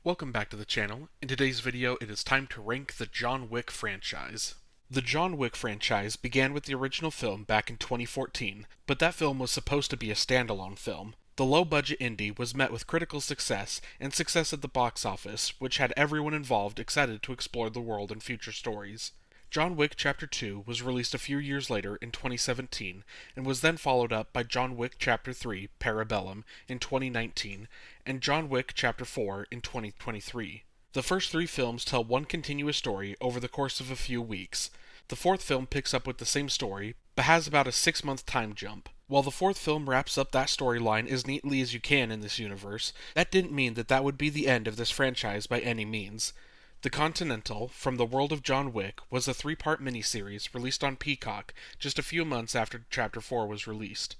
Welcome back to the channel. In today's video, it is time to rank the John Wick franchise. The John Wick franchise began with the original film back in 2014, but that film was supposed to be a standalone film. The low-budget indie was met with critical success and success at the box office, which had everyone involved excited to explore the world and future stories. John Wick Chapter 2 was released a few years later in 2017 and was then followed up by John Wick Chapter 3 Parabellum in 2019 and John Wick Chapter 4 in 2023. The first three films tell one continuous story over the course of a few weeks. The fourth film picks up with the same story, but has about a 6-month time jump. While the fourth film wraps up that storyline as neatly as you can in this universe, that didn't mean that would be the end of this franchise by any means. The Continental, from the World of John Wick, was a 3-part miniseries released on Peacock just a few months after Chapter 4 was released.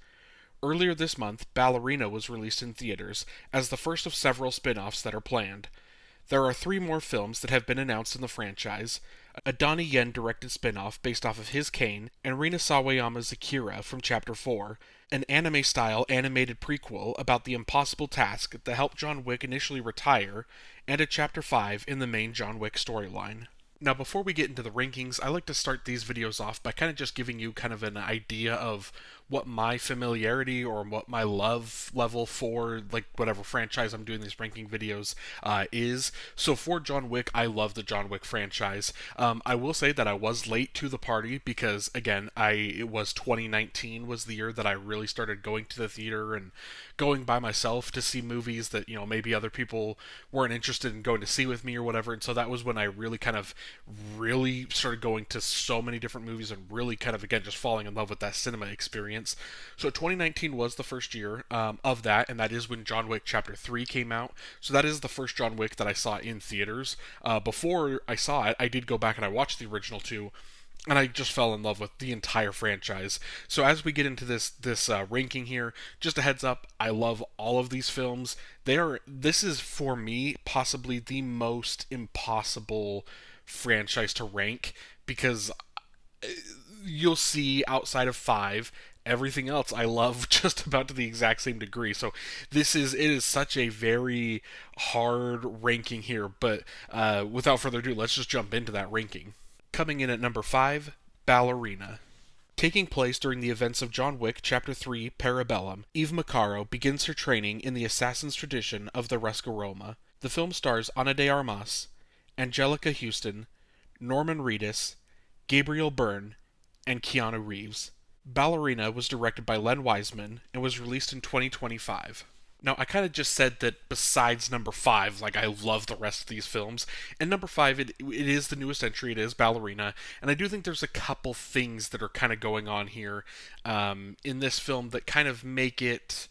Earlier this month, Ballerina was released in theaters as the first of several spin-offs that are planned. There are 3 more films that have been announced in the franchise, a Donnie Yen directed spin-off based off of his Kane, and Rina Sawayama's Akira from Chapter 4, an anime-style animated prequel about the impossible task that helped John Wick initially retire, and a Chapter 5 in the main John Wick storyline. Now, before we get into the rankings, I like to start these videos off by kind of just giving you kind of an idea of what my familiarity or what my love level for, like, whatever franchise I'm doing these ranking videos is. So for John Wick, I love the John Wick franchise. I will say that I was late to the party because, again, it was 2019 was the year that I really started going to the theater and going by myself to see movies that, maybe other people weren't interested in going to see with me or whatever. And so that was when I really started going to so many different movies and really kind of, again, just falling in love with that cinema experience. So 2019 was the first year of that, and that is when John Wick Chapter 3 came out. So that is the first John Wick that I saw in theaters. Before I saw it, I did go back and I watched the original two, and I just fell in love with the entire franchise. So as we get into this ranking here, just a heads up, I love all of these films. This is for me possibly the most impossible franchise to rank because you'll see outside of 5, everything else I love just about to the exact same degree. So it is such a very hard ranking here, but without further ado, let's just jump into that ranking. Coming in at number 5, Ballerina. Taking place during the events of John Wick Chapter 3 Parabellum, Eve Macaro begins her training in the assassin's tradition of the Roscaroma. The film stars Ana de Armas, Angelica Houston, Norman Reedus, Gabriel Byrne, and Keanu Reeves. Ballerina was directed by Len Wiseman and was released in 2025. Now, I kind of just said that besides number 5, like, I love the rest of these films. And number 5, it is the newest entry, it is Ballerina. And I do think there's a couple things that are kind of going on here in this film that kind of make it...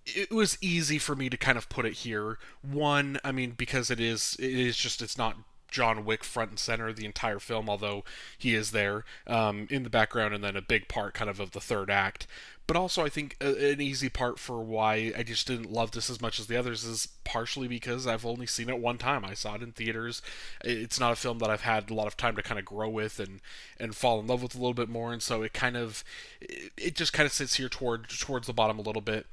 It was easy for me to kind of put it here. One, I mean, because it's not John Wick front and center the entire film, although he is there in the background and then a big part kind of the third act. But also, I think an easy part for why I just didn't love this as much as the others is partially because I've only seen it one time. I saw it in theaters. It's not a film that I've had a lot of time to kind of grow with and fall in love with a little bit more, and so it just kind of sits here towards the bottom a little bit.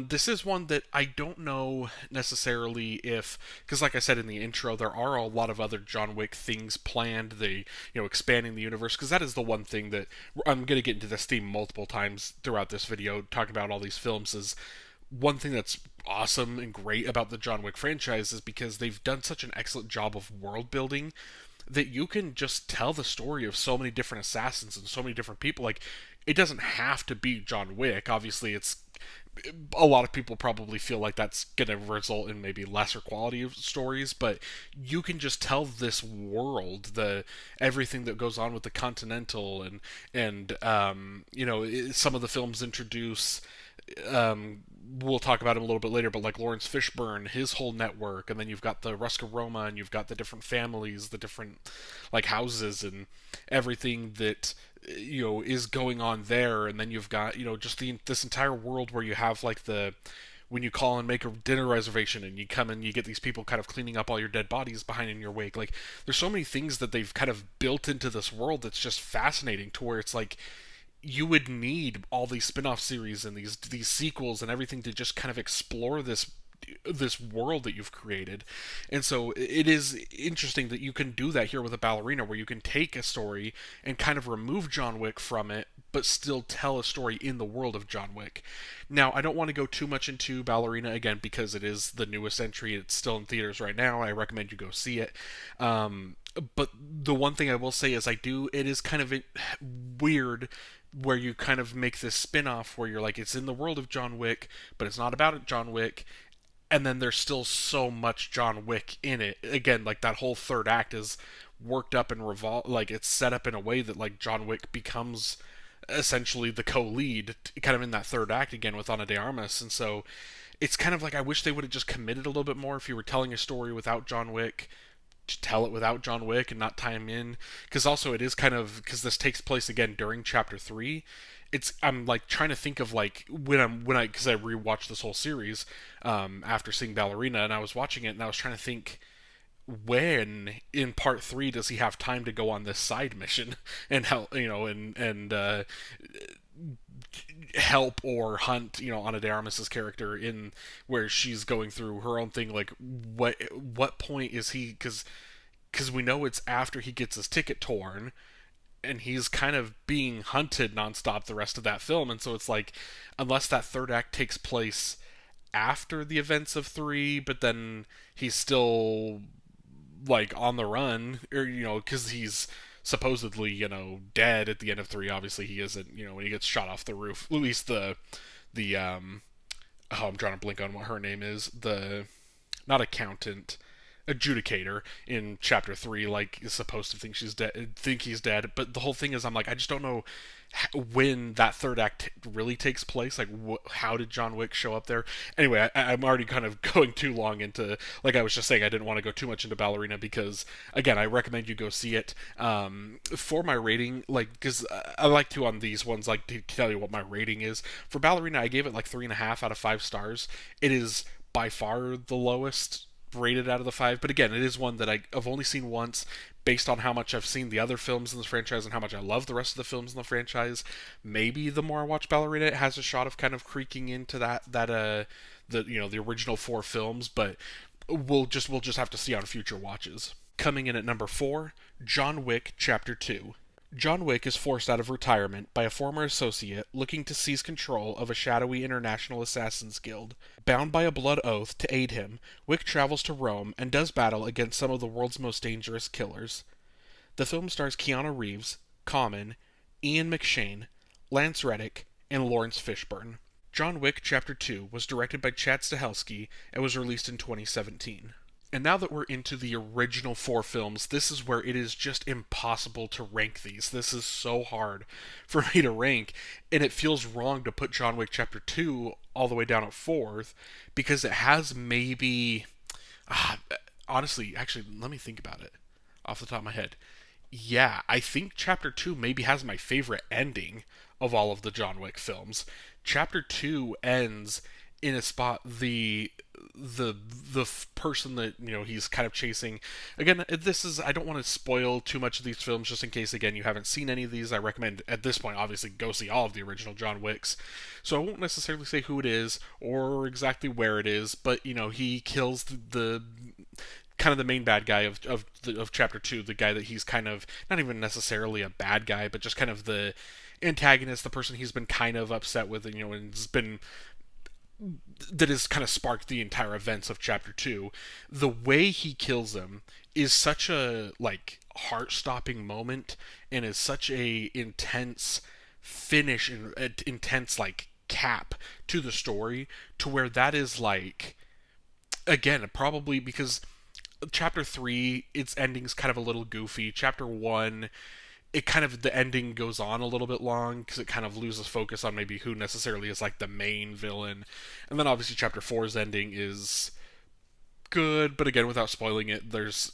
This is one that I don't know necessarily because like I said in the intro, there are a lot of other John Wick things planned. Expanding the universe, because that is the one thing that I'm going to get into this theme multiple times throughout this video, talking about all these films, is one thing that's awesome and great about the John Wick franchise is because they've done such an excellent job of world building that you can just tell the story of so many different assassins and so many different people. Like, it doesn't have to be John Wick. Obviously, a lot of people probably feel like that's going to result in maybe lesser quality of stories, but you can just tell this world, everything that goes on with the Continental, and some of the films introduce. We'll talk about him a little bit later, but like Lawrence Fishburne, his whole network, and then you've got the Roscaroma, and you've got the different families, the different like houses, and everything that is going on there, and then you've got just this entire world where you have like when you call and make a dinner reservation and you come and you get these people kind of cleaning up all your dead bodies behind in your wake. Like, there's so many things that they've kind of built into this world that's just fascinating, to where it's like you would need all these spin-off series and these sequels and everything to just kind of explore this this world that you've created. And so it is interesting that you can do that here with a ballerina, where you can take a story and kind of remove John Wick from it, but still tell a story in the world of John Wick. Now, I don't want to go too much into Ballerina again because it is the newest entry. It's still in theaters right now. I recommend you go see it. But the one thing I will say is it is kind of weird where you kind of make this spin-off where you're like, it's in the world of John Wick, but it's not about John Wick, and then there's still so much John Wick in it. Again, like that whole third act is worked up and like it's set up in a way that like John Wick becomes essentially the co-lead, kind of in that third act again with Ana de Armas, and so it's kind of like I wish they would have just committed a little bit more. If you were telling a story without John Wick, to tell it without John Wick and not tie him in, because also it is kind of, because this takes place again during chapter 3. I'm like trying to think of like because I rewatched this whole series after seeing Ballerina, and I was watching it and I was trying to think, when in part 3 does he have time to go on this side mission and help, and help or hunt, Ana de Armas's character, in where she's going through her own thing. Like what point is he, because we know it's after he gets his ticket torn, and he's kind of being hunted nonstop the rest of that film. And so it's like, unless that third act takes place after the events of 3, but then he's still like on the run, or because he's supposedly dead at the end of 3. Obviously he isn't, when he gets shot off the roof. At least the oh, I'm trying to blink on what her name is, the not accountant, adjudicator in chapter 3, like, is supposed to think he's dead. But the whole thing is, I'm like, I just don't know when that third act really takes place. Like, how did John Wick show up there? Anyway, I'm already kind of going too long into, like I was just saying, I didn't want to go too much into Ballerina because, again, I recommend you go see it. For my rating, like, because I like to, on these ones, like, to tell you what my rating is. For Ballerina, I gave it like 3.5 out of 5 stars. It is by far the lowest rated out of the 5, but again, it is one that I've only seen once. Based on how much I've seen the other films in this franchise and how much I love the rest of the films in the franchise, maybe the more I watch Ballerina, it has a shot of kind of creaking into the original 4 films. But we'll just have to see on future watches. Coming in at number 4, John Wick Chapter 2. John Wick is forced out of retirement by a former associate looking to seize control of a shadowy international assassins guild. Bound by a blood oath to aid him, Wick travels to Rome and does battle against some of the world's most dangerous killers. The film stars Keanu Reeves, Common, Ian McShane, Lance Reddick, and Lawrence Fishburne. John Wick Chapter 2 was directed by Chad Stahelski and was released in 2017. And now that we're into the original 4 films, this is where it is just impossible to rank these. This is so hard for me to rank, and it feels wrong to put John Wick Chapter 2 all the way down at 4th, because it has maybe... honestly, actually, let me think about it off the top of my head. Yeah, I think Chapter 2 maybe has my favorite ending of all of the John Wick films. Chapter 2 ends in a spot, the person that he's kind of chasing. Again, this is, I don't want to spoil too much of these films, just in case again you haven't seen any of these. I recommend at this point obviously go see all of the original John Wicks, so I won't necessarily say who it is or exactly where it is, but he kills the kind of the main bad guy of Chapter 2, the guy that he's kind of not even necessarily a bad guy, but just kind of the antagonist, the person he's been kind of upset with, and has been, that has kind of sparked the entire events of Chapter 2. The way he kills him is such a, like, heart-stopping moment, and is such a intense finish and intense, like, cap to the story, to where that is, like, again, probably because Chapter 3, its ending's kind of a little goofy. Chapter 1, it kind of, the ending goes on a little bit long because it kind of loses focus on maybe who necessarily is like the main villain. And then obviously Chapter 4's ending is good, but again, without spoiling it, there's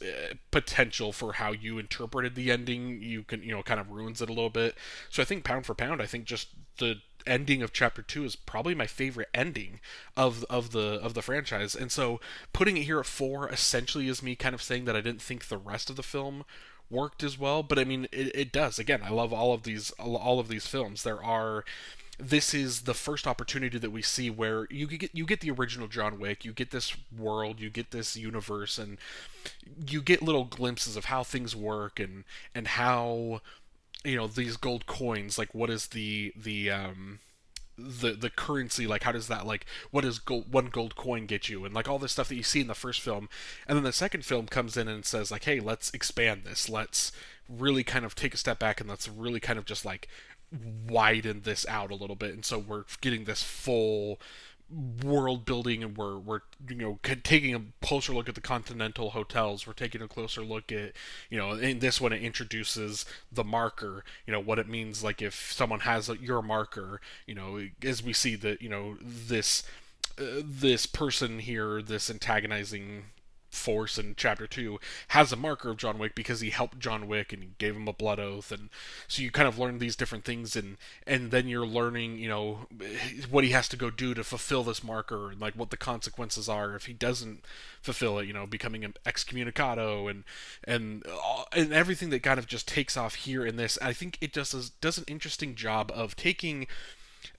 potential for how you interpreted the ending. You can, kind of ruins it a little bit. So I think pound for pound, I think just the ending of Chapter 2 is probably my favorite ending of the franchise. And so putting it here at 4 essentially is me kind of saying that I didn't think the rest of the film worked as well, but I mean it does. Again, I love all of these films. There are this is the first opportunity that we see where you get the original John Wick, you get this world, you get this universe, and you get little glimpses of how things work and how these gold coins, like what is the currency, like how does that, like what does one gold coin get you, and like all this stuff that you see in the first film. And then the second film comes in and says like, hey, let's expand this, let's really kind of take a step back, and let's really kind of just like widen this out a little bit. And so we're getting this full world building, and we're taking a closer look at the continental hotels. We're taking a closer look at, in this one it introduces the marker, what it means, like if someone has your marker, as we see that, this person here, this antagonizing force in chapter 2, has a marker of John Wick because he helped John Wick and he gave him a blood oath. And so you kind of learn these different things, and then you're learning, what he has to go do to fulfill this marker, and like what the consequences are if he doesn't fulfill it, becoming an excommunicado, and everything that kind of just takes off here in this. I think it just does an interesting job of taking,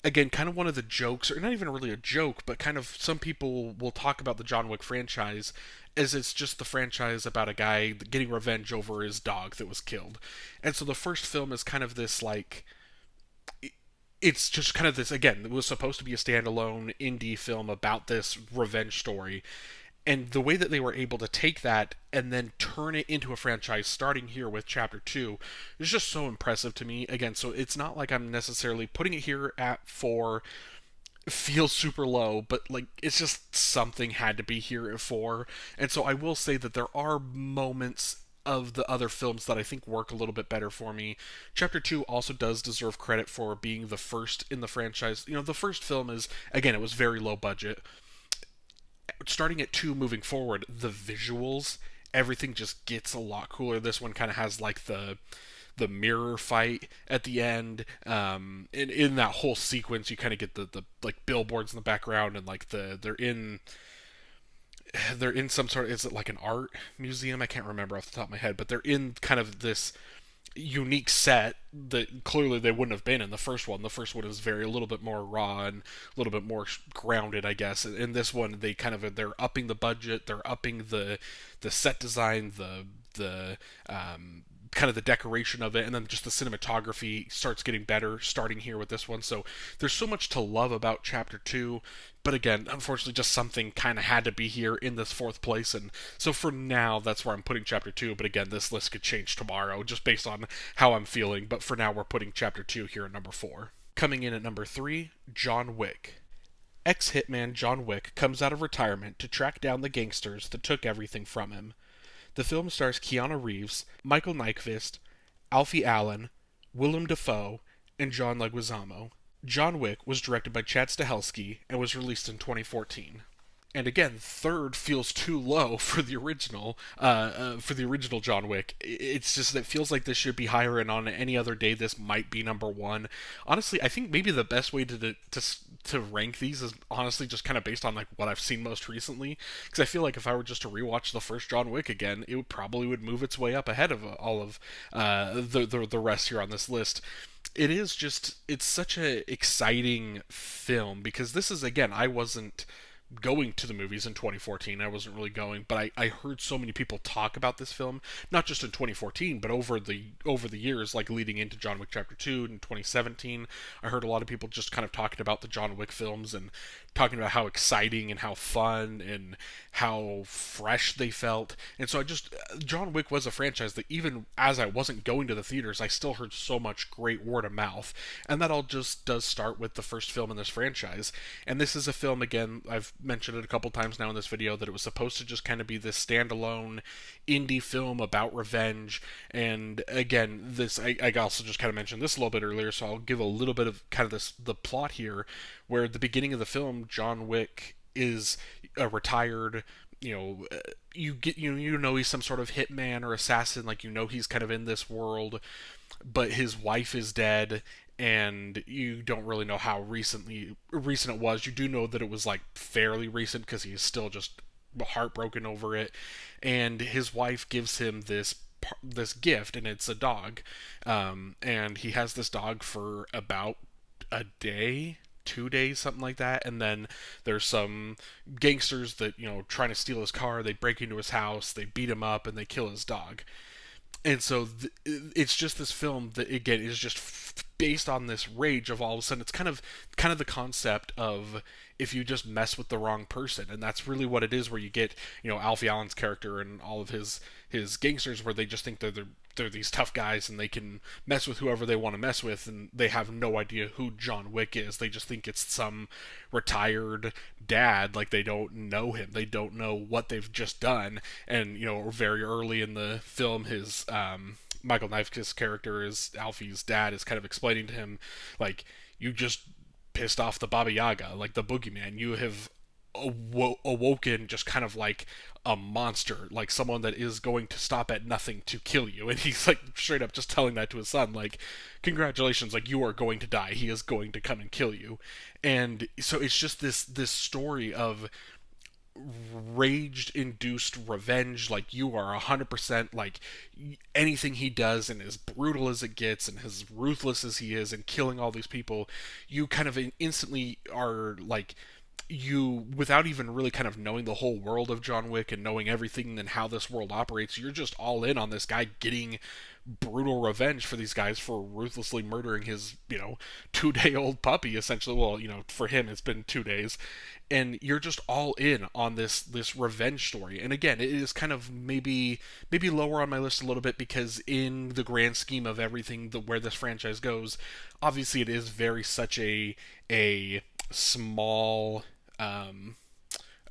again, kind of one of the jokes, or not even really a joke, but kind of some people will talk about the John Wick franchise as it's just the franchise about a guy getting revenge over his dog that was killed. And so the first film is kind of this, like, it's just kind of this, again, it was supposed to be a standalone indie film about this revenge story. And the way that they were able to take that and then turn it into a franchise, starting here with chapter 2, is just so impressive to me. Again, so it's not like I'm necessarily putting it here at 4, feels super low, but like it's just something had to be here at 4. And so I will say that there are moments of the other films that I think work a little bit better for me. Chapter 2 also does deserve credit for being the first in the franchise. The first film is, again, it was very low budget. Starting at 2, moving forward, the visuals, everything just gets a lot cooler. This one kind of has like the mirror fight at the end. In that whole sequence, you kind of get the like billboards in the background, and like they're in some sort of, is it like an art museum? I can't remember off the top of my head, but they're in kind of this unique set that clearly they wouldn't have been in the first one. The first one is a little bit more raw and a little bit more grounded, I guess. In this one, they're upping the budget, they're upping the set design, the kind of the decoration of it, and then just the cinematography starts getting better starting here with this one. So there's so much to love about chapter 2, but again, unfortunately, just something kind of had to be here in this 4th place. And so for now, that's where I'm putting chapter 2. But again, this list could change tomorrow just based on how I'm feeling. But for now, we're putting chapter 2 here at number 4. Coming in at number 3, John Wick. Ex-hitman John Wick comes out of retirement to track down the gangsters that took everything from him. The film stars Keanu Reeves, Michael Nyqvist, Alfie Allen, Willem Dafoe, and John Leguizamo. John Wick was directed by Chad Stahelski and was released in 2014. And again, 3rd feels too low for the original John Wick. It's just that it feels like this should be higher, and on any other day, this might be number 1. Honestly, I think maybe the best way to rank these is honestly just kind of based on like what I've seen most recently, because I feel like if I were just to rewatch the first John Wick again, it would move its way up ahead of all of the rest here on this list. It's such a exciting film, because this is, again, I wasn't going to the movies in 2014. I wasn't really going, but I heard so many people talk about this film, not just in 2014, but over the years, like leading into John Wick Chapter 2 in 2017. I heard a lot of people just kind of talking about the John Wick films and talking about how exciting and how fun and how fresh they felt. And so John Wick was a franchise that even as I wasn't going to the theaters, I still heard so much great word of mouth. And that all just does start with the first film in this franchise. And this is a film, again, I've mentioned it a couple times now in this video, that it was supposed to just kind of be this standalone indie film about revenge. And again, I also just kind of mentioned this a little bit earlier, so I'll give a little bit of kind of the plot here, where at the beginning of the film, John Wick is a retired, he's some sort of hitman or assassin, like he's kind of in this world, but his wife is dead, and you don't really know how recent it was. You do know that it was like fairly recent, because he's still just heartbroken over it, and his wife gives him this gift, and it's a dog, and he has this dog for about a day, 2 days, something like that. And then there's some gangsters that, trying to steal his car. They break into his house, they beat him up, and they kill his dog. And so it's just this film that again is just based on this rage of all of a sudden it's kind of the concept of if you just mess with the wrong person, and that's really what it is, where you get Alfie Allen's character and all of his gangsters, where they just think they're these tough guys and they can mess with whoever they want to mess with, and they have no idea who John Wick is. They just think it's some retired dad. Like, they don't know him, they don't know what they've just done. And very early in the film, his Michael Knife's character, is Alfie's dad, is kind of explaining to him, like, you just pissed off the Baba Yaga, like the boogeyman. You have awoken just kind of like a monster, like someone that is going to stop at nothing to kill you. And he's like straight up just telling that to his son, like, congratulations, like, you are going to die. He is going to come and kill you. And so it's just this story of rage induced revenge. Like, you are 100%, like, anything he does, and as brutal as it gets and as ruthless as he is in killing all these people, you kind of instantly are like, you, without even really kind of knowing the whole world of John Wick and knowing everything and how this world operates, you're just all in on this guy getting brutal revenge for these guys for ruthlessly murdering his 2-day old puppy, essentially. Well, for him it's been 2 days. And you're just all in on this revenge story. And again, it is kind of maybe lower on my list a little bit, because in the grand scheme of everything, where this franchise goes, obviously it is very such a small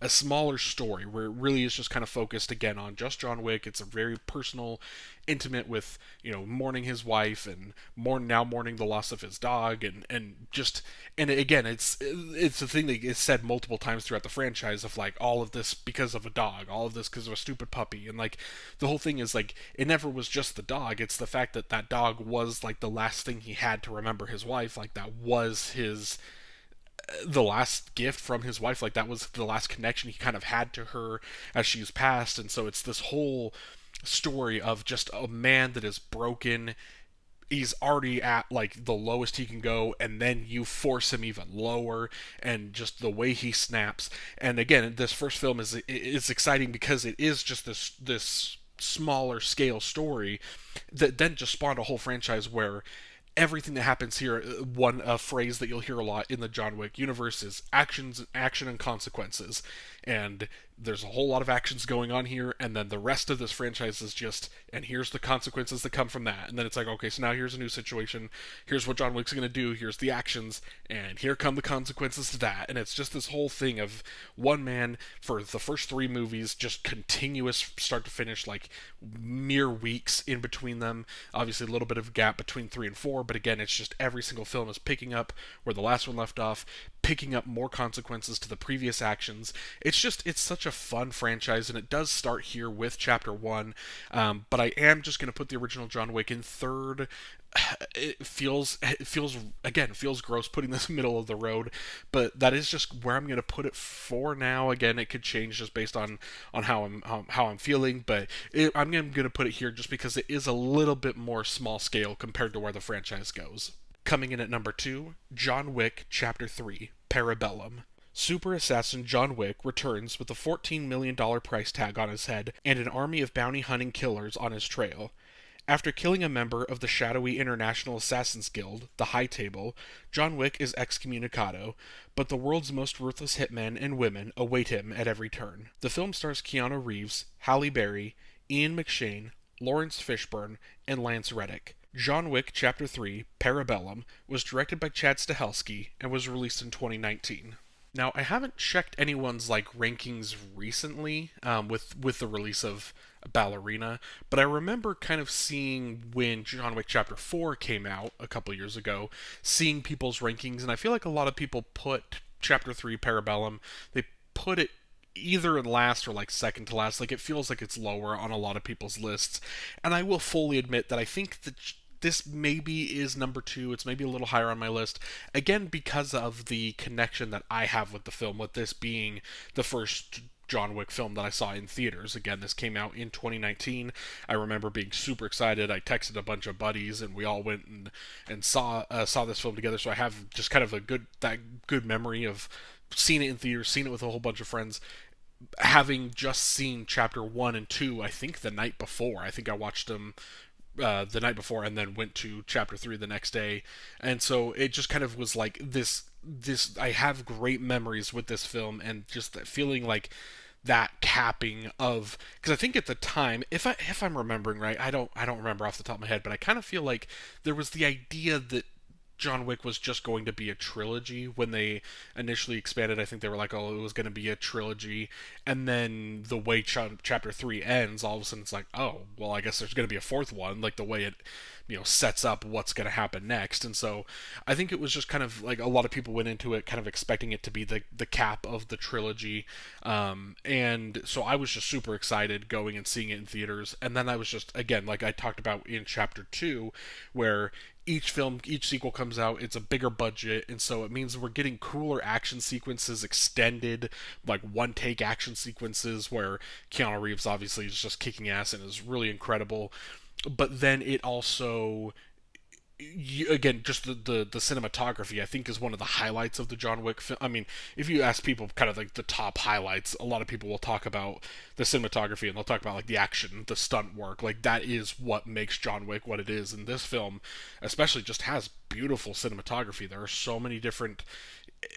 a smaller story, where it really is just kind of focused again on just John Wick. It's a very personal, intimate, with mourning his wife and mourning the loss of his dog, and again, it's a thing that is said multiple times throughout the franchise of, like, all of this because of a dog, all of this because of a stupid puppy. And, like, the whole thing is, like, it never was just the dog. It's the fact that that dog was, like, the last thing he had to remember his wife. Like, that was the last gift from his wife. Like, that was the last connection he kind of had to her as she's passed. And so it's this whole story of just a man that is broken. He's already at, like, the lowest he can go, and then you force him even lower, and just the way he snaps. And again, this first film is exciting because it is just this smaller scale story that then just spawned a whole franchise where everything that happens here, a phrase that you'll hear a lot in the John Wick universe is action and consequences. And there's a whole lot of actions going on here, and then the rest of this franchise is just, and here's the consequences that come from that. And then it's like, okay, so now here's a new situation, here's what John Wick's going to do, here's the actions, and here come the consequences to that. And it's just this whole thing of one man for the first 3 movies, just continuous start to finish, like mere weeks in between them. Obviously a little bit of a gap between 3 and 4, but again, it's just every single film is picking up where the last one left off, picking up more consequences to the previous actions. It's such a fun franchise, and it does start here with Chapter 1, but I am just going to put the original John Wick in third. It feels gross putting this middle of the road, but that is just where I'm going to put it for now. Again, it could change just based on how I'm feeling, but I'm going to put it here just because it is a little bit more small scale compared to where the franchise goes. Coming in at number 2, John Wick Chapter 3, Parabellum. Super assassin John Wick returns with a $14 million price tag on his head and an army of bounty hunting killers on his trail. After killing a member of the shadowy International Assassins Guild, the High Table, John Wick is excommunicado, but the world's most ruthless hitmen and women await him at every turn. The film stars Keanu Reeves, Halle Berry, Ian McShane, Lawrence Fishburne, and Lance Reddick. John Wick Chapter 3, Parabellum, was directed by Chad Stahelski and was released in 2019. Now, I haven't checked anyone's rankings recently with the release of Ballerina, but I remember kind of seeing when John Wick Chapter 4 came out a couple years ago, seeing people's rankings, and I feel like a lot of people put Chapter 3, Parabellum, they put it either in last or second to last. It feels like it's lower on a lot of people's lists, and I will fully admit that I think that this maybe is number 2. It's maybe a little higher on my list. Again, because of the connection that I have with the film, with this being the first John Wick film that I saw in theaters. Again, this came out in 2019. I remember being super excited. I texted a bunch of buddies, and we all went and saw this film together. So I have just kind of good memory of seeing it in theaters, seeing it with a whole bunch of friends, having just seen chapter 1 and 2. I think the night before. I think I watched them the night before and then went to chapter 3 the next day, and so it just kind of was like this I have great memories with this film, and just that feeling like that capping of, because I think at the time, if I'm remembering right, I don't remember off the top of my head, but I kind of feel like there was the idea that John Wick was just going to be a trilogy when they initially expanded. I think they were like, oh, it was going to be a trilogy, and then the way chapter 3 ends, all of a sudden it's like, oh, well, I guess there's going to be a fourth one, like the way it sets up what's going to happen next. And so I think it was just kind of like a lot of people went into it kind of expecting it to be the cap of the trilogy, and so I was just super excited going and seeing it in theaters. And then I was just, again, like I talked about in chapter 2, where each sequel comes out, it's a bigger budget, and so it means we're getting cooler action sequences, extended, like one take action sequences where Keanu Reeves obviously is just kicking ass and is really incredible. But then it also, again, just the cinematography, I think, is one of the highlights of the John Wick film. I mean, if you ask people kind of like the top highlights, a lot of people will talk about the cinematography, and they'll talk about like the action, the stunt work. Like that is what makes John Wick what it is. And this film especially just has beautiful cinematography. There are so many different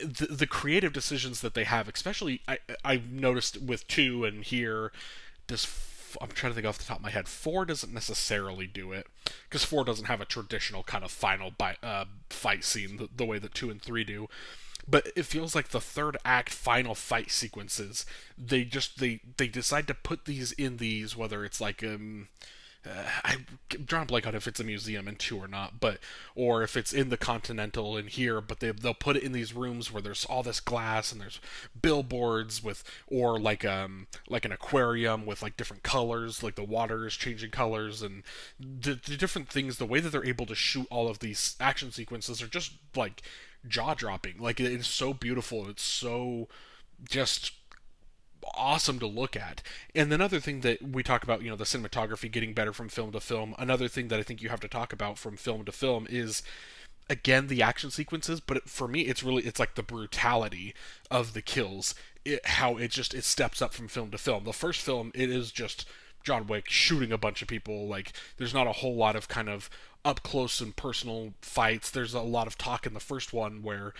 the creative decisions that they have, especially I've noticed with 2 and here. Does I'm trying to think off the top of my head. 4 doesn't necessarily do it, because 4 doesn't have a traditional kind of final fight scene the way that 2 and 3 do. But it feels like the third act final fight sequences, they decide to put these in these, whether it's like I'm drawing a blank on if it's a museum in 2 or not, but or if it's in the Continental in here, but they'll put it in these rooms where there's all this glass and there's billboards with, or like an aquarium with like different colors, like the water is changing colors, and the different things. The way that they're able to shoot all of these action sequences are just like jaw dropping. Like it's so beautiful, and it's so just awesome to look at. And another thing that we talk about, the cinematography getting better from film to film. Another thing that I think you have to talk about from film to film is, again, the action sequences. But for me, it's like the brutality of the kills. How it steps up from film to film. The first film, it is just John Wick shooting a bunch of people. Like there's not a whole lot of kind of up close and personal fights. There's a lot of talk in the first one where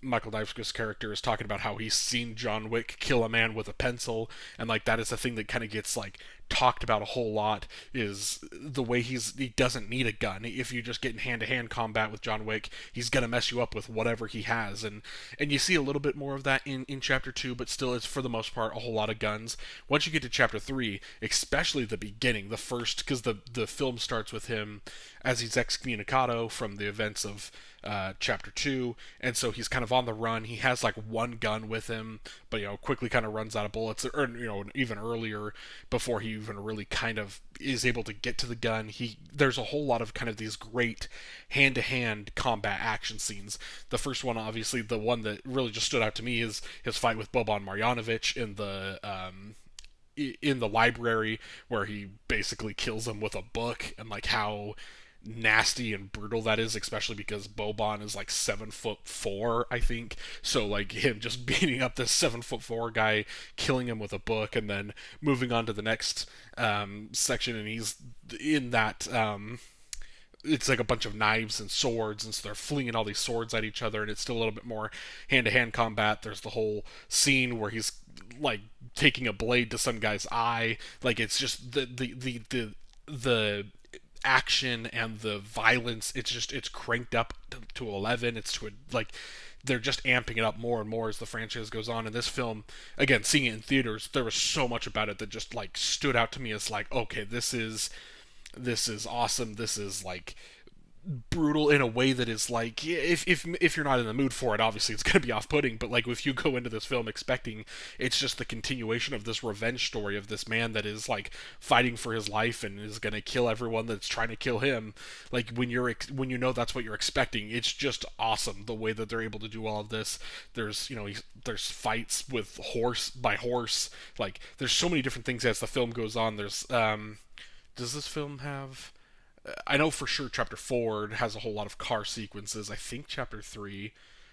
Michael Daifu's character is talking about how he's seen John Wick kill a man with a pencil, and like that is a thing that kind of gets like talked about a whole lot, is the way he doesn't need a gun. If you just get in hand-to-hand combat with John Wick, he's gonna mess you up with whatever he has, and you see a little bit more of that in chapter 2, but still it's for the most part a whole lot of guns. Once you get to chapter 3, especially the beginning, the first, because the film starts with him as he's excommunicado from the events of chapter 2, and so he's kind of on the run. He has like one gun with him, but quickly kind of runs out of bullets, or even earlier, before he even really kind of is able to get to the gun. There's a whole lot of kind of these great hand-to-hand combat action scenes. The first one, obviously, the one that really just stood out to me, is his fight with Boban Marjanovic in the library, where he basically kills him with a book, and like how nasty and brutal that is, especially because Boban is like 7'4", I think. So like him just beating up this 7'4" guy, killing him with a book, and then moving on to the next section, and he's in that. It's like a bunch of knives and swords, and so they're flinging all these swords at each other, and it's still a little bit more hand-to-hand combat. There's the whole scene where he's like taking a blade to some guy's eye. Like it's just the action and the violence, it's cranked up to 11. It's to like they're just amping it up more and more as the franchise goes on. And this film, again, seeing it in theaters, there was so much about it that just like stood out to me as like, okay, this is awesome. This is like brutal in a way that is like, if you're not in the mood for it, obviously it's going to be off-putting, but like if you go into this film expecting it's just the continuation of this revenge story of this man that is like fighting for his life and is going to kill everyone that's trying to kill him, like when you know that's what you're expecting, it's just awesome the way that they're able to do all of this. There's, there's fights with horse by horse, like there's so many different things as the film goes on. There's does this film have, I know for sure chapter 4 has a whole lot of car sequences. I think chapter 3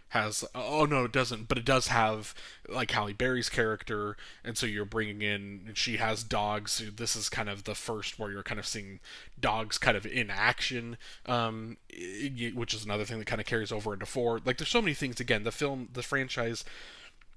has, oh no, it doesn't, but it does have like Halle Berry's character, and so you're bringing in, and she has dogs. This is kind of the first where you're kind of seeing dogs kind of in action, which is another thing that kind of carries over into 4. Like there's so many things. Again, the franchise,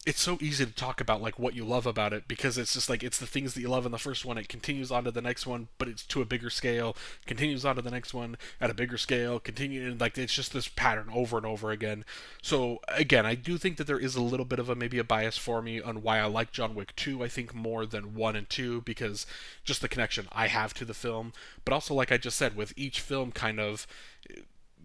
it's so easy to talk about like what you love about it, because it's just like it's the things that you love in the first one, it continues on to the next one, but it's to a bigger scale, continues on to the next one at a bigger scale, continue, and like it's just this pattern over and over again. So again, I do think that there is a little bit of a maybe a bias for me on why I like John Wick 2, I think more than 1 and 2, because just the connection I have to the film, but also like I just said, with each film kind of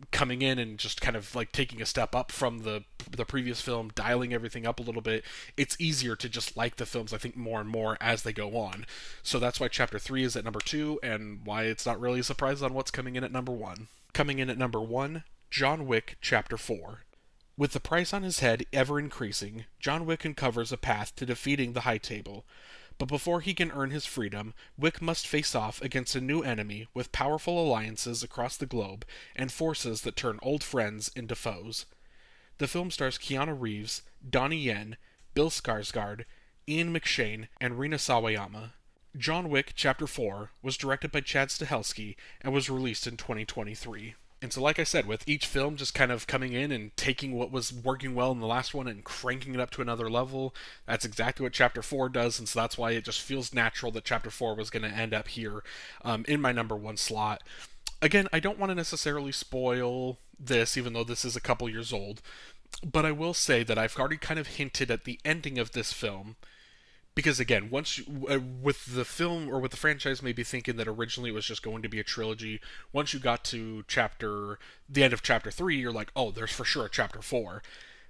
coming in and just kind of like taking a step up from the previous film, dialing everything up a little bit, it's easier to just like the films, I think, more and more as they go on. So that's why chapter 3 is at number 2, and why it's not really a surprise on what's coming in at number 1. Coming in at number 1, John Wick chapter 4. With the price on his head ever increasing, John Wick uncovers a path to defeating the High Table. But before he can earn his freedom, Wick must face off against a new enemy with powerful alliances across the globe and forces that turn old friends into foes. The film stars Keanu Reeves, Donnie Yen, Bill Skarsgård, Ian McShane, and Rina Sawayama. John Wick Chapter 4 was directed by Chad Stahelski and was released in 2023. And so, like I said, with each film just kind of coming in and taking what was working well in the last one and cranking it up to another level, that's exactly what Chapter 4 does, and so that's why it just feels natural that Chapter 4 was going to end up here in my number 1 slot. Again, I don't want to necessarily spoil this, even though this is a couple years old, but I will say that I've already kind of hinted at the ending of this film, because again, once with the film or with the franchise maybe thinking that originally it was just going to be a trilogy, once you got to the end of chapter 3, you're like, oh, there's for sure a chapter 4.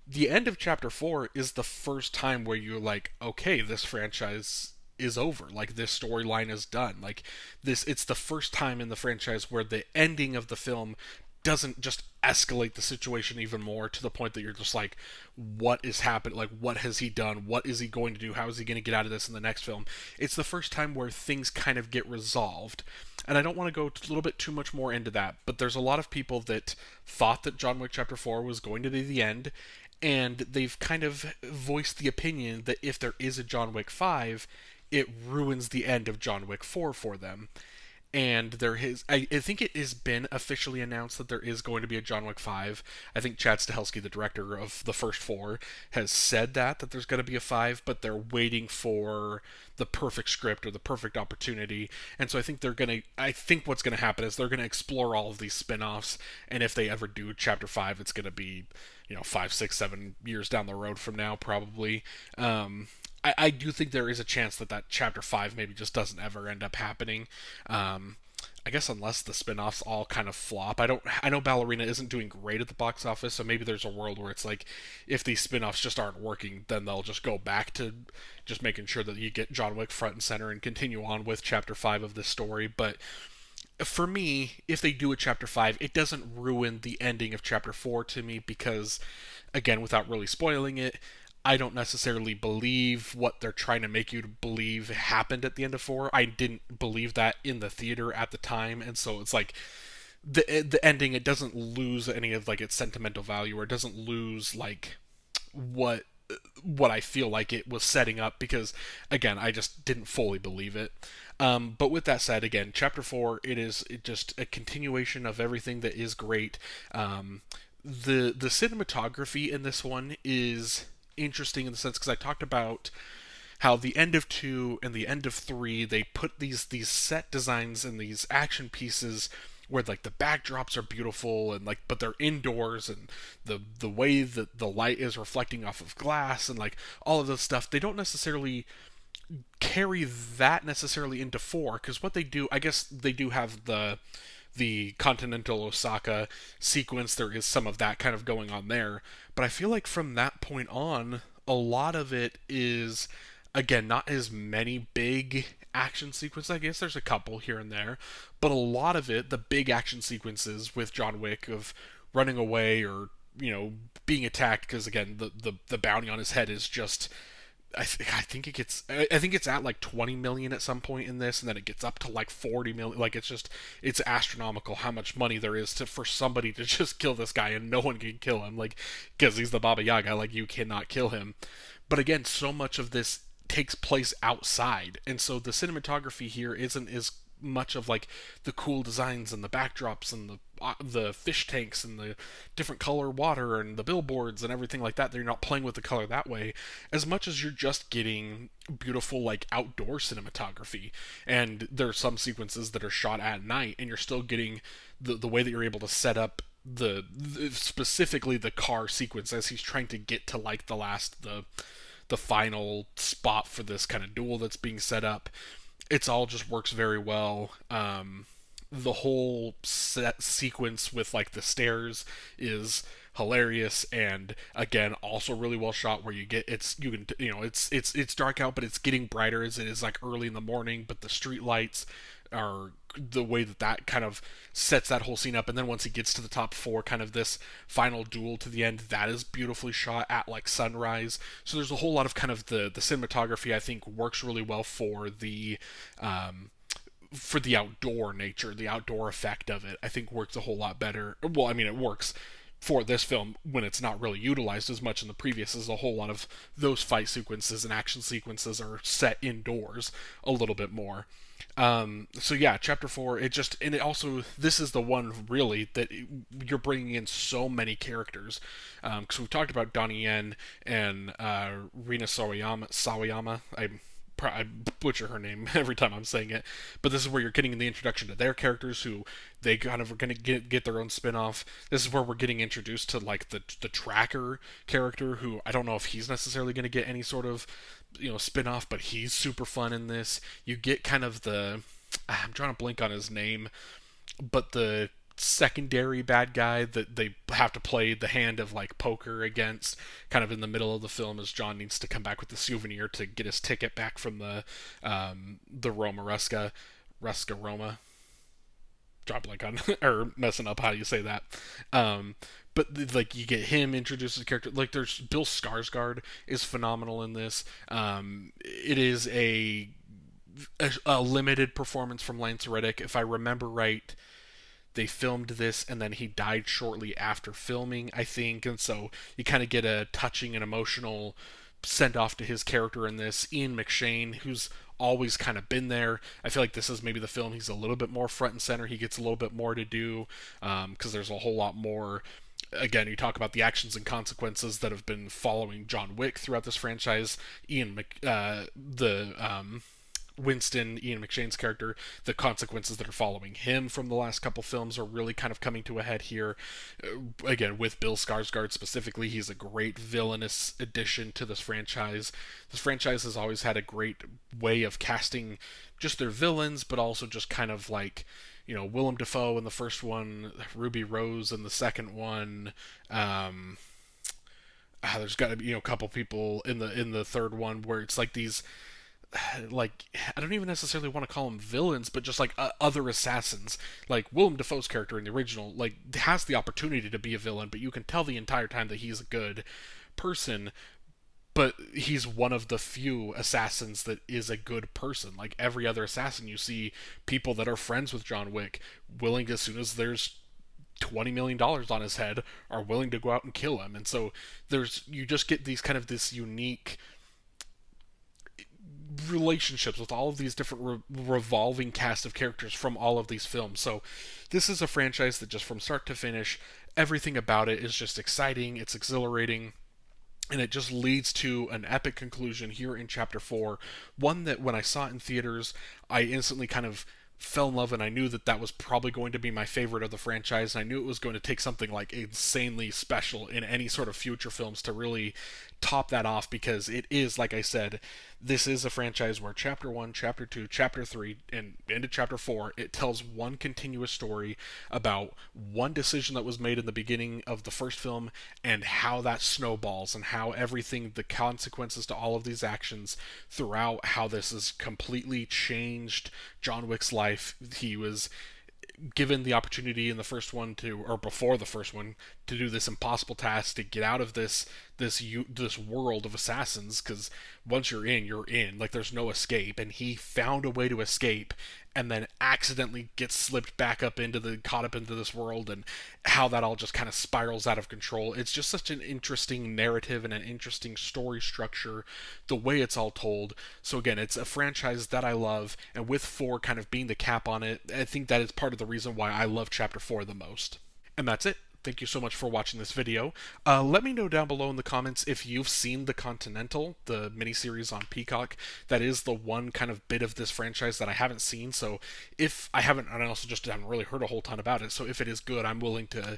The end of chapter 4 is the first time where you're like, okay, this franchise is over, like this storyline is done, like this, it's the first time in the franchise where the ending of the film doesn't just escalate the situation even more to the point that you're just like, what is happening? Like, what has he done? What is he going to do? How is he going to get out of this in the next film? It's the first time where things kind of get resolved. And I don't want to go a little bit too much more into that, but there's a lot of people that thought that John Wick Chapter 4 was going to be the end, and they've kind of voiced the opinion that if there is a John Wick 5, it ruins the end of John Wick 4 for them. And I think it has been officially announced that there is going to be a John Wick 5. I think Chad Stahelski, the director of the first 4, has said that there's going to be a 5, but they're waiting for the perfect script or the perfect opportunity. And so I think what's going to happen is they're going to explore all of these spin-offs, and if they ever do chapter 5, it's going to be, 5, 6, 7 years down the road from now, probably. I do think there is a chance that chapter 5 maybe just doesn't ever end up happening. I guess unless the spin-offs all kind of flop. I know Ballerina isn't doing great at the box office, so maybe there's a world where it's like, if these spin-offs just aren't working, then they'll just go back to just making sure that you get John Wick front and center and continue on with chapter 5 of this story. But for me, if they do a chapter 5, it doesn't ruin the ending of chapter 4 to me, because, again, without really spoiling it, I don't necessarily believe what they're trying to make you to believe happened at the end of 4. I didn't believe that in the theater at the time, and so it's like the ending, it doesn't lose any of like its sentimental value, or it doesn't lose like what I feel like it was setting up, because again, I just didn't fully believe it. But with that said, again, chapter 4, it just a continuation of everything that is great. The cinematography in this one is interesting in the sense, because I talked about how the end of 2 and the end of 3, they put these set designs and these action pieces where like the backdrops are beautiful, and like, but they're indoors, and the way that the light is reflecting off of glass and like all of this stuff, they don't necessarily carry that necessarily into 4, because what they do, I guess they do have the Continental Osaka sequence, there is some of that kind of going on there. But I feel like from that point on, a lot of it is, again, not as many big action sequences. I guess there's a couple here and there, but a lot of it, the big action sequences with John Wick of running away or being attacked, because again the bounty on his head is just, I think it gets, I think it's at like 20 million at some point in this, and then it gets up to like 40 million. Like it's just, it's astronomical how much money there is to for somebody to just kill this guy and no one can kill him, like, because he's the Baba Yaga, like you cannot kill him. But again, so much of this takes place outside, and so the cinematography here isn't as much of like the cool designs and the backdrops and the fish tanks and the different color water and the billboards and everything like that. They're not playing with the color that way as much as you're just getting beautiful like outdoor cinematography. And there are some sequences that are shot at night, and you're still getting the way that you're able to set up the specifically the car sequence as he's trying to get to like the final spot for this kind of duel that's being set up. It's all just works very well. The whole set sequence with like the stairs is hilarious, and again also really well shot, where you get, it's, you can, it's dark out but it's getting brighter as it is like early in the morning, but the street lights are the way that that kind of sets that whole scene up. And then once he gets to the top four, kind of this final duel to the end, that is beautifully shot at like sunrise. So there's a whole lot of kind of the cinematography, I think, works really well for the outdoor nature, the outdoor effect of it. I think works a whole lot better. Well, I mean, it works for this film when it's not really utilized as much in the previous, as a whole lot of those fight sequences and action sequences are set indoors a little bit more. So yeah, chapter 4, it just, and it also, this is the one really that you're bringing in so many characters, because we've talked about Donnie Yen and Rina Sawayama. I butcher her name every time I'm saying it, but this is where you're getting the introduction to their characters, who they kind of are going to get their own spin-off. This is where we're getting introduced to like the tracker character, who I don't know if he's necessarily going to get any sort of spin-off, but he's super fun in this. You get kind of the, I'm trying to blink on his name, but the secondary bad guy that they have to play the hand of like poker against, kind of in the middle of the film, as John needs to come back with the souvenir to get his ticket back from the Roma Ruska Roma. Drop blank on or messing up how you say that. But like you get him introduced as a character. Like there's Bill Skarsgård is phenomenal in this. It is a limited performance from Lance Reddick, if I remember right. They filmed this and then he died shortly after filming, I think, and so you kind of get a touching and emotional send off to his character in this. Ian McShane, who's always kind of been there, I feel like this is maybe the film he's a little bit more front and center. He gets a little bit more to do, because there's a whole lot more. Again, you talk about the actions and consequences that have been following John Wick throughout this franchise. Ian McShane's character, the consequences that are following him from the last couple films are really kind of coming to a head here. Again, with Bill Skarsgård specifically, he's a great villainous addition to this franchise. This franchise has always had a great way of casting just their villains, but also just kind of like, Willem Dafoe in the first one, Ruby Rose in the second one. There's got to be a couple people in the third one where it's like these, like, I don't even necessarily want to call them villains, but just like other assassins. Like Willem Dafoe's character in the original, like, has the opportunity to be a villain, but you can tell the entire time that he's a good person. But he's one of the few assassins that is a good person. Like every other assassin, you see people that are friends with John Wick willing, as soon as there's $20 million on his head, are willing to go out and kill him. And so you just get these kind of this unique relationships with all of these different revolving cast of characters from all of these films. So this is a franchise that just from start to finish, everything about it is just exciting, it's exhilarating, and it just leads to an epic conclusion here in chapter 4. One that when I saw it in theaters, I instantly kind of fell in love, and I knew that that was probably going to be my favorite of the franchise, and I knew it was going to take something like insanely special in any sort of future films to really top that off, because it is, like I said, this is a franchise where chapter 1, chapter 2, chapter 3, and into chapter 4, it tells one continuous story about one decision that was made in the beginning of the first film and how that snowballs, and how everything, the consequences to all of these actions throughout, how this has completely changed John Wick's life. He was given the opportunity in the first one to, or before the first one, to do this impossible task to get out of this world of assassins, because once you're in, you're in, like there's no escape, and he found a way to escape and then accidentally gets slipped back up into the caught up into this world, and how that all just kind of spirals out of control. It's just such an interesting narrative and an interesting story structure, the way it's all told. So again, it's a franchise that I love, and with 4 kind of being the cap on it, I think that is part of the reason why I love chapter 4 the most. And that's it. Thank you so much for watching this video. Let me know down below in the comments if you've seen The Continental, the miniseries on Peacock. That is the one kind of bit of this franchise that I haven't seen, so if I haven't, and I also just haven't really heard a whole ton about it, so if it is good, I'm willing to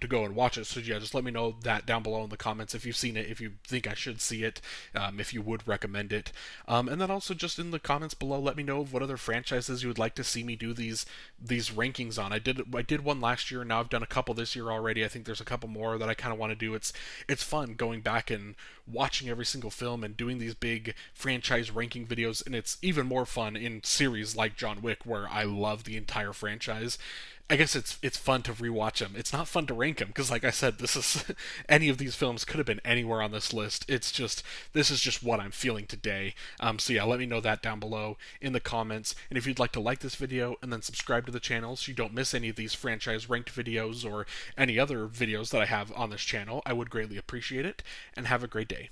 go and watch it. So yeah, just let me know that down below in the comments if you've seen it, if you think I should see it, if you would recommend it. And then also just in the comments below, let me know what other franchises you would like to see me do these rankings on. I did one last year, and now I've done a couple this year already. I think there's a couple more that I kind of want to do. It's fun going back and watching every single film and doing these big franchise ranking videos, and it's even more fun in series like John Wick, where I love the entire franchise. I guess it's fun to rewatch them. It's not fun to rank them, because like I said, this is any of these films could have been anywhere on this list. This is just what I'm feeling today. So yeah, let me know that down below in the comments. And if you'd like to like this video and then subscribe to the channel so you don't miss any of these franchise ranked videos or any other videos that I have on this channel, I would greatly appreciate it. And have a great day.